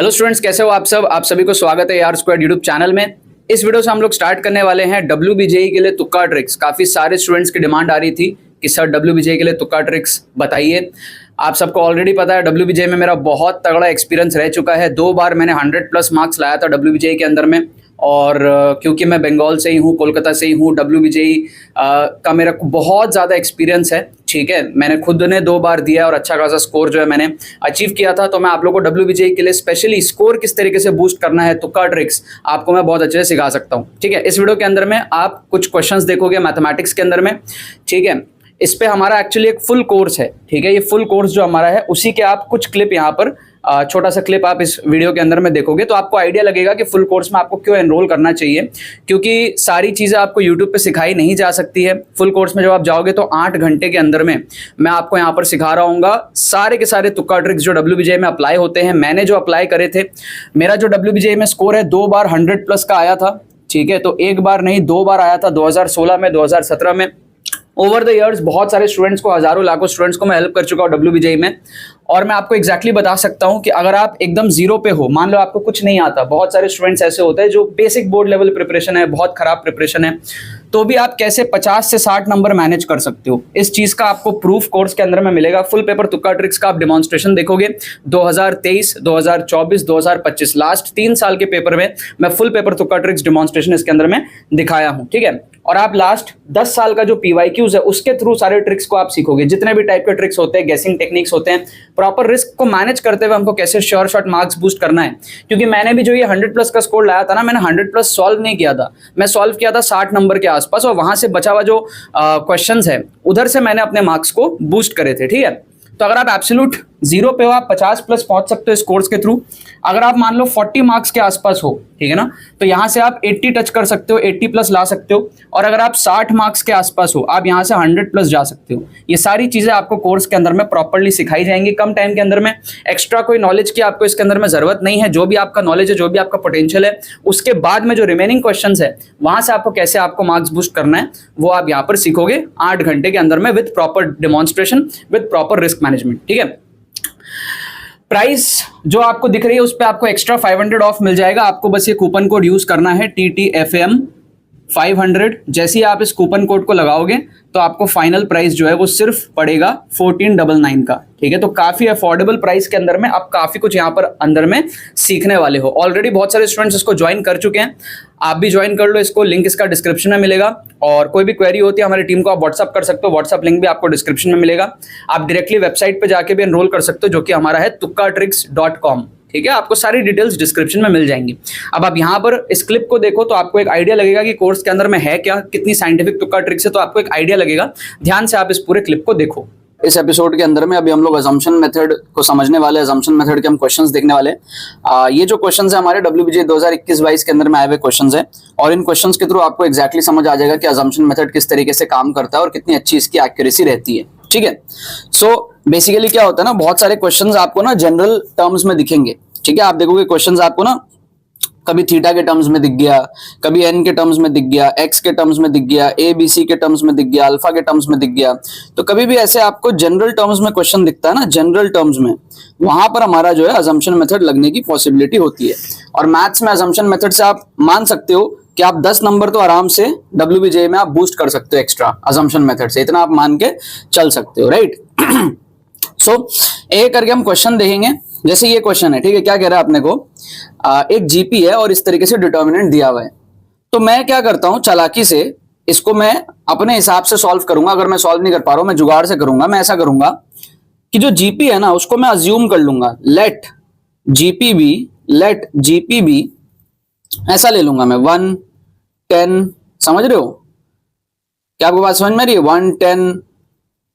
Hello students, कैसे हो आप सब। आप सभी को स्वागत है यार स्क्वाड यूट्यूब चैनल में। इस वीडियो से हम लोग स्टार्ट करने वाले हैं WBJE के लिए तुक्का ट्रिक्स। काफी सारे स्टूडेंट्स की डिमांड आ रही थी कि सर WBJE के लिए तुक्का ट्रिक्स बताइए। आप सबको ऑलरेडी पता है WBJE में मेरा बहुत तगड़ा एक्सपीरियंस रह चुका है। 2 बार मैंने 100+ मार्क्स लाया था WBJE के अंदर में। और क्योंकि मैं बंगाल से ही हूँ, कोलकाता से ही हूँ, WBJE का मेरा बहुत ज़्यादा एक्सपीरियंस है। ठीक है, मैंने खुद ने 2 बार दिया और अच्छा खासा स्कोर जो है मैंने अचीव किया था। तो मैं आप लोगों को WBJE के लिए स्पेशली स्कोर किस तरीके से बूस्ट करना है, तुक्का ट्रिक्स आपको मैं बहुत अच्छे से सिखा सकता हूँ। ठीक है, इस वीडियो के अंदर में आप कुछ क्वेश्चंस देखोगे मैथमेटिक्स के अंदर में। ठीक है, इस पे हमारा एक्चुअली एक फुल कोर्स है। ठीक है, ये फुल कोर्स जो हमारा है उसी के आप कुछ क्लिप यहाँ पर छोटा सा क्लिप आप इस वीडियो के अंदर में देखोगे तो आपको आइडिया लगेगा कि फुल कोर्स में आपको क्यों एनरोल करना चाहिए। क्योंकि सारी चीज़ें आपको यूट्यूब पे सिखाई नहीं जा सकती है। फुल कोर्स में जब आप जाओगे तो 8 घंटे के अंदर में मैं आपको यहाँ पर सिखा रहा हूँ सारे के सारे तुक्का ट्रिक्स जो WBJE में अप्लाई होते हैं। मैंने जो अप्लाई करे थे, मेरा जो WBJE में स्कोर है 2 बार 100+ का आया था। ठीक है, तो 1 बार नहीं 2 बार आया था, 2016 में, 2017 में। ओवर द इयर्स बहुत सारे स्टूडेंट्स को, हजारों लाखों स्टूडेंट्स को मैं हेल्प कर चुका हूँ WBJE में। और मैं आपको एग्जैक्टली बता सकता हूँ कि अगर आप एकदम जीरो पे हो, मान लो आपको कुछ नहीं आता, बहुत सारे स्टूडेंट्स ऐसे होते हैं जो बेसिक बोर्ड लेवल प्रिपरेशन है, बहुत खराब प्रिपरेशन है, तो भी आप कैसे 50 से 60 नंबर मैनेज कर सकते हो, इस चीज का आपको प्रूफ कोर्स के अंदर में मिलेगा। फुल पेपर तुक्का ट्रिक्स का आप डेमोन्स्ट्रेशन देखोगे 2023, 2024, 2025 लास्ट 3 साल के पेपर में मैं फुल पेपर तुक्का ट्रिक्स डेमोन्स्ट्रेशन इसके अंदर में दिखाया हूं। ठीक है, और आप लास्ट 10 साल का जो PYQs है उसके थ्रू सारे ट्रिक्स को आप सीखोगे। जितने भी टाइप के ट्रिक्स होते हैं, गेसिंग टेक्निक्स होते हैं, प्रॉपर रिस्क को मैनेज करते हुए हमको कैसे श्योर शॉट मार्क्स बूस्ट करना है। क्योंकि मैंने भी जो ये 100+ का स्कोर लाया था ना, मैंने 100+ सॉल्व नहीं किया था, मैं सॉल्व किया था 60 नंबर के आसपास, और वहां से बचा हुआ जो क्वेश्चंस है उधर से मैंने अपने मार्क्स को बूस्ट करे थे। ठीक है, तो अगर आप एब्सोल्यूट जीरो पे हो, आप 50+ पहुंच सकते हो इस कोर्स के थ्रू। अगर आप मान लो 40 मार्क्स के आसपास हो, ठीक है ना, तो यहां से आप 80 टच कर सकते हो, 80+ ला सकते हो। और अगर आप 60 मार्क्स के आसपास हो, आप यहां से 100+ जा सकते हो। ये सारी चीजें आपको कोर्स के अंदर में प्रॉपर्ली सिखाई जाएंगी कम टाइम के अंदर में। एक्स्ट्रा कोई नॉलेज की आपको इसके अंदर में जरूरत नहीं है। जो भी आपका नॉलेज है, जो भी आपका पोटेंशियल है, उसके बाद में जो रिमेनिंग क्वेश्चन है वहां से आपको कैसे आपको मार्क्स बूस्ट करना है वो आप यहाँ पर सीखोगे 8 घंटे के अंदर में, with proper demonstration, with proper risk management. ठीक है, प्राइस जो आपको दिख रही है उस पे आपको एक्स्ट्रा 500 ऑफ मिल जाएगा। आपको बस ये कूपन कोड यूज करना है TTFM 500। जैसे ही आप इस कूपन कोड को लगाओगे तो आपको फाइनल प्राइस जो है वो सिर्फ पड़ेगा 1499 का। ठीक है, तो काफी अफोर्डेबल प्राइस के अंदर में आप काफी कुछ यहाँ पर अंदर में सीखने वाले हो। ऑलरेडी बहुत सारे स्टूडेंट्स इसको ज्वाइन कर चुके हैं, आप भी ज्वाइन कर लो इसको, लिंक इसका डिस्क्रिप्शन में मिलेगा। और कोई भी क्वेरी होती है हमारी टीम को आप व्हाट्सअप कर सकते हो, व्हाट्सअप लिंक भी आपको डिस्क्रिप्शन में मिलेगा। आप डायरेक्टली वेबसाइट पे जाके भी एनरोल कर सकते हो, जो कि हमारा है tukkatricks.com। ठीक है, आपको सारी डिटेल्स डिस्क्रिप्शन में मिल जाएंगी। अब आप यहाँ पर इस क्लिप को देखो तो आपको एक आइडिया लगेगा कि कोर्स के अंदर में है क्या, कितनी साइंटिफिक तुक्का ट्रिक्स है, तो आपको एक आइडिया लगेगा। ध्यान से आप इस पूरे क्लिप को देखो। इस एपिसोड के अंदर में अभी हम लोग अजम्पशन मेथड को समझने वाले, अजम्पशन मेथड के हम क्वेश्चंस देखने वाले। ये जो क्वेश्चंस है हमारे WBJE 2021-22 के अंदर में आए हुए क्वेश्चंस हैं, और इन क्वेश्चंस के थ्रू आपको एग्जैक्टली समझ आ जाएगा कि अजम्पशन मेथड किस तरीके से काम करता है और कितनी अच्छी इसकी एक्यूरेसी रहती है। ठीक है, सो बेसिकली क्या होता है ना, बहुत सारे क्वेश्चंस आपको ना जनरल टर्म्स में दिखेंगे। ठीक है, आप देखोगे क्वेश्चंस आपको ना कभी थीटा के टर्म्स में दिख गया, कभी n के टर्म्स में दिख गया, x के टर्म्स में दिख गया, ABC के टर्म्स में दिख गया, अल्फा के टर्म्स में दिख गया। तो कभी भी ऐसे आपको जनरल टर्म्स में क्वेश्चन दिखता है ना, जनरल टर्म्स में, वहां पर हमारा जो है अजम्पशन मेथड लगने की पॉसिबिलिटी होती है। और मैथ्स में अजम्पशन मेथड से आप मान सकते हो कि आप 10 नंबर तो आराम से WBJE में आप बूस्ट कर सकते हो एक्स्ट्रा अजम्पशन मेथड से, इतना आप मान के चल सकते हो। राइट, सो एक करके हम क्वेश्चन देखेंगे। जैसे ये क्वेश्चन है, ठीक है, क्या कह रहा है अपने को, एक GP है और इस तरीके से डिटर्मिनेंट दिया हुआ है। तो मैं क्या करता हूं, चालाकी से इसको मैं अपने हिसाब से सॉल्व करूंगा। अगर मैं सॉल्व नहीं कर पा रहा हूं, मैं जुगाड़ से करूंगा। मैं ऐसा करूंगा कि जो GP है ना उसको मैं अज्यूम कर लूंगा, लेट GP भी ऐसा ले लूंगा मैं 1 10। समझ रहे हो क्या, आपको बात समझ में आ रही है? 1 10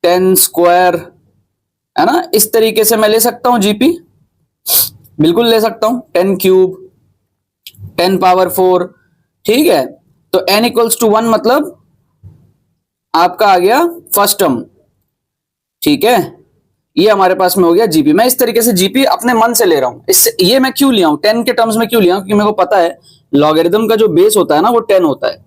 10 स्क्वायर, है ना, इस तरीके से मैं ले सकता हूं GP, बिल्कुल ले सकता हूं। 10 क्यूब, 10 पावर 4। ठीक है, तो n = 1 मतलब आपका आ गया फर्स्ट टर्म। ठीक है, ये हमारे पास में हो गया GP। मैं इस तरीके से GP अपने मन से ले रहा हूं। इससे ये मैं क्यों लिया हूं, 10 के टर्म्स में क्यों लिया हूं, क्योंकि मेरे को पता है लॉगरिथम का जो बेस होता है ना वो 10 होता है।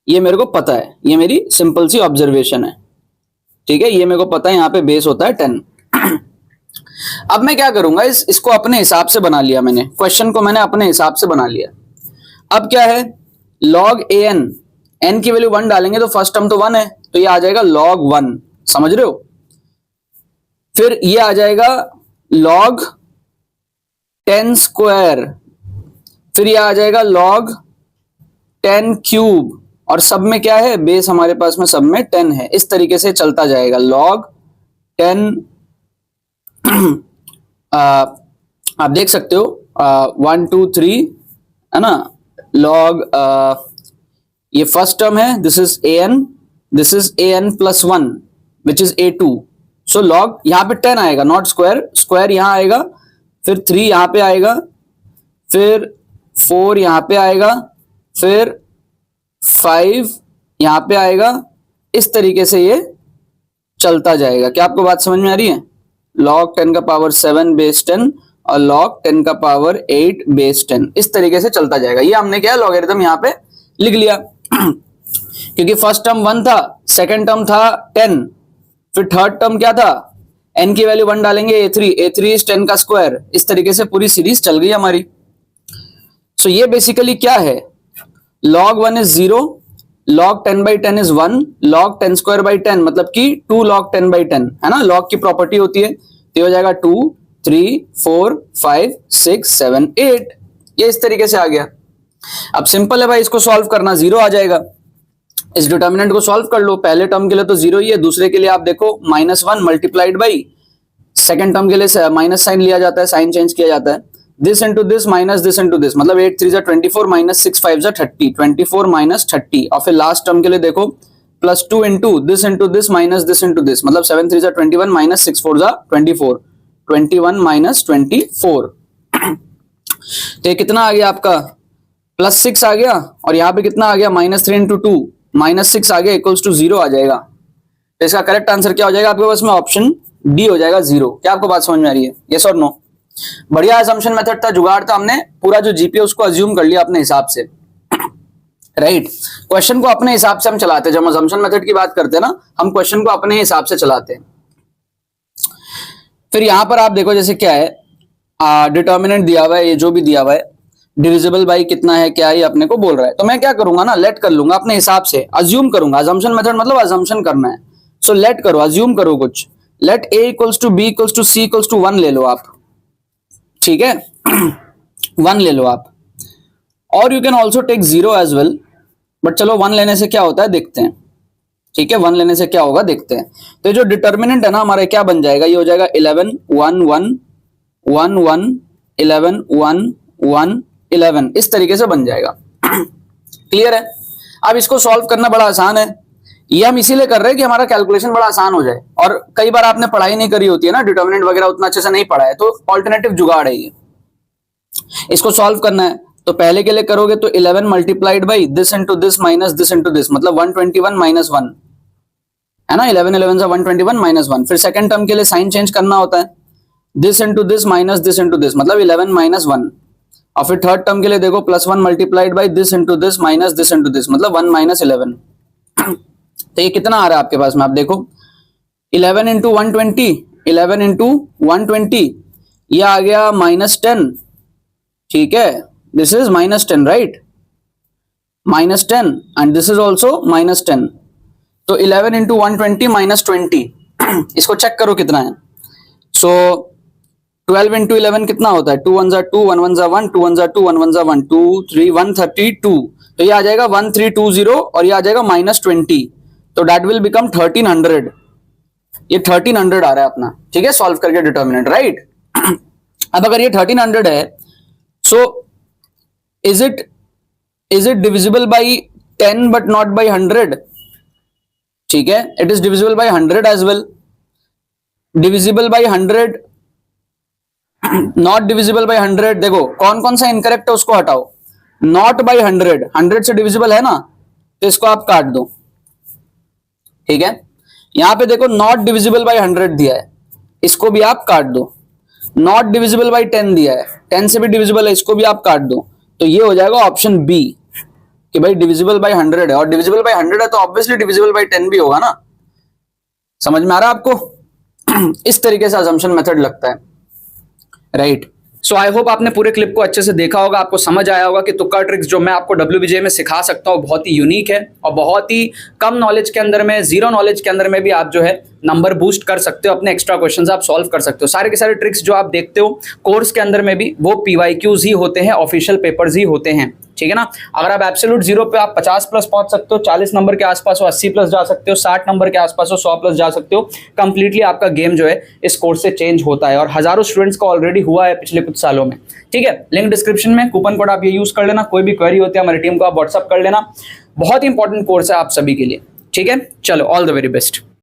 ये मेरे को पता है, ये मेरी सिंपल सी ऑब्जर्वेशन है। ठीक है, ये मेरे को पता है यहाँ पे बेस होता है 10। अब मैं क्या करूंगा, इसको अपने हिसाब से बना लिया मैंने, क्वेश्चन को मैंने अपने हिसाब से बना लिया। अब क्या है, log an, n की वैल्यू 1 डालेंगे तो फर्स्ट टर्म तो 1 है, तो ये आ जाएगा log 1, समझ रहे हो। फिर ये आ जाएगा log 10 स्क्वायर, फिर ये आ जाएगा log 10 क्यूब, और सब में क्या है, बेस हमारे पास में सब में 10 है। इस तरीके से चलता जाएगा log 10 आप देख सकते हो 1 2 3 है ना, log ये फर्स्ट टर्म है, this is an plus 1 which is a2, so log यहाँ पे 10 आएगा, नॉट स्क्वायर, स्क्वायर यहाँ आएगा, फिर 3 यहाँ पे आएगा, फिर 4 यहाँ पे आएगा, फिर 5 यहाँ पे आएगा। इस तरीके से ये चलता जाएगा। क्या आपको बात समझ में आ रही है? log 10 का पावर 7 बेस 10 और log 10 का पावर 8 बेस 10, इस तरीके से चलता जाएगा। ये हमने क्या लॉगरिथम यहाँ पे लिख लिया क्योंकि फर्स्ट टर्म 1 था, सेकंड टर्म था 10, फिर थर्ड टर्म क्या था, n की वैल्यू 1 डालेंगे a3 इज 10 का स्क्वायर। इस तरीके से पूरी सीरीज चल गई हमारी। सो ये बेसिकली क्या है, log 1 is 0, log 10 by 10 is 1, log 10 square by 10 मतलब कि 2 log 10 by 10 है ना, log की प्रॉपर्टी होती है, तो हो जाएगा 2 3 4 5 6 7 8। ये इस तरीके से आ गया। अब सिंपल है भाई, इसको सॉल्व करना, 0 आ जाएगा। इस डिटर्मिनेंट को सॉल्व कर लो, पहले टर्म के लिए तो 0 ही है, दूसरे के लिए आप देखो -1 मल्टीप्लाइड बाई, सेकंड टर्म के लिए माइनस साइन लिया जाता है, साइन चेंज किया जाता है, this into this minus this into this, मतलब 8 3 24 माइनस 6 5 30, 24 माइनस 30, और फिर लास्ट टर्म के लिए देखो +2 into this minus this into this, मतलब 7 3 21 माइनस 6 4 24, 21 माइनस 24। तो ये कितना आ गया आपका, +6 आ गया, और यहाँ पे कितना आ गया, -3 इंटू 2 -6 आ गया, इक्वल्स टू 0 आ जाएगा। तो इसका करेक्ट आंसर क्या हो जाएगा आपके पास में, ऑप्शन डी हो जाएगा 0। क्या आपको बात समझ में आ रही है, यस और नो? बढ़िया असम्पशन मेथड था, जुगाड़ था, हमने पूरा जो जीपीए उसको अज्यूम कर लिया अपने हिसाब से, राइट। क्वेश्चन को अपने हिसाब से हम चलाते हैं, जब हम असम्पशन मेथड की बात करते हैं ना, हम क्वेश्चन को अपने हिसाब से चलाते हैं। फिर यहां पर आप देखो जैसे क्या है, डिटर्मिनेंट दिया हुआ है, ये जो भी दिया हुआ है, डिविजिबल बाई कितना है, क्या है, अपने को बोल रहा है, तो मैं क्या करूंगा ना, लेट कर लूंगा अपने हिसाब से, अज्यूम करूंगा। असम्पशन मेथड मतलब अजम्पशन करना है, सो लेट करो, अज्यूम करो कुछ, let a equals to b equals to c equals to 1 ले लो आप, ठीक है 1 ले लो आप, और you can also take 0 as well, but चलो 1 लेने से क्या होता है देखते हैं, ठीक है 1 लेने से क्या होगा देखते हैं। तो जो डिटर्मिनेंट है ना हमारा, क्या बन जाएगा, ये हो जाएगा 11 1 1 1 1 11 1 1 11, इस तरीके से बन जाएगा। क्लियर है? अब इसको सॉल्व करना बड़ा आसान है, ये हम इसीलिए कर रहे हैं कि हमारा कैलकुलेशन बड़ा आसान हो जाए, और कई बार आपने पढ़ाई नहीं करी होती है ना, डिटर्मिनेंट वगैरह उतना अच्छे से नहीं पढ़ा है, तो ऑल्टरनेटिव जुगाड़ है ये। इसको सॉल्व करना है तो पहले के लिए करोगे तो 11 multiplied by this into this minus this into this, मतलब 121 माइनस 1 है ना, 11 11 से 121 माइनस 1। फिर सेकंड टर्म के लिए साइन चेंज करना होता है, this into this minus this into this, मतलब 11 माइनस 1, और फिर थर्ड टर्म के लिए देखो +1 multiplied by this into this minus this into this, मतलब 1 माइनस 11। तो ये कितना आ रहा है आपके पास में, आप देखो 11 इंटू 120, 11 इंटू 120, ये आ गया -10, ठीक है, this is -10 right, -10 and this is also -10, तो 11 इंटू 120 -20, इसको चेक करो कितना है। सो 12 इंटू 11 कितना होता है, 2 1 जा 2 1 1 जा 1 2 1 जा 2 1 1 जा 1 2 3 132, तो ये आ जाएगा 1320 और ये आ जाएगा -20, तो दैट विल बिकम 1300। ये 1300 आ रहा है अपना, ठीक है, सॉल्व करके डिटर्मिनेंट, राइट। अब अगर ये 1300 है, so is it divisible by 10 but not by 100, ठीक है, it is divisible by 100 as well, divisible by 100, not divisible by 100, देखो कौन कौन सा इनकरेक्ट है उसको हटाओ, नॉट बाई 100, 100 से डिविजिबल है ना, तो इसको आप काट दो, ठीक है। यहां पे देखो नॉट डिविजिबल बाई 100 दिया है, इसको भी आप काट दो, नॉट डिविजिबल बाई 10 दिया है, 10 से भी डिविजिबल है, इसको भी आप काट दो, तो ये हो जाएगा ऑप्शन बी कि भाई डिविजिबल बाई 100 है, और डिविजिबल बाई 100 है तो ऑब्वियसली डिविजिबल बाई 10 भी होगा ना। समझ में आ रहा है आपको? इस तरीके से असम्पशन मेथड लगता है। राइट। सो आई होप आपने पूरे क्लिप को अच्छे से देखा होगा, आपको समझ आया होगा कि तुक्का ट्रिक्स जो मैं आपको WBJ में सिखा सकता हूँ बहुत ही यूनिक है और बहुत ही कम नॉलेज के अंदर में, जीरो नॉलेज के अंदर में भी आप जो है नंबर बूस्ट कर सकते हो, अपने एक्स्ट्रा क्वेश्चंस आप सॉल्व कर सकते हो। सारे के सारे ट्रिक्स जो आप देखते हो कोर्स के अंदर में भी वो PYQs ही होते हैं, ऑफिशियल पेपर्स ही होते हैं, ठीक है ना। अगर आप एब्सोल्यूट जीरो पे आप 50 प्लस पहुंच सकते हो, 40 नंबर के आसपास हो, 80 प्लस जा सकते हो, 60 नंबर के आसपास हो, 100 प्लस जा सकते हो। कंप्लीटली आपका गेम जो है इस कोर्स से चेंज होता है और हजारों स्टूडेंट्स का ऑलरेडी हुआ है पिछले कुछ सालों में, ठीक है। लिंक डिस्क्रिप्शन में, कूपन कोड आप ये यूज कर लेना। कोई भी क्वेरी होती है हमारी टीम को आप व्हाट्सअप कर लेना। बहुत ही इंपॉर्टेंट कोर्स है आप सभी के लिए, ठीक है। चलो, ऑल द वेरी बेस्ट।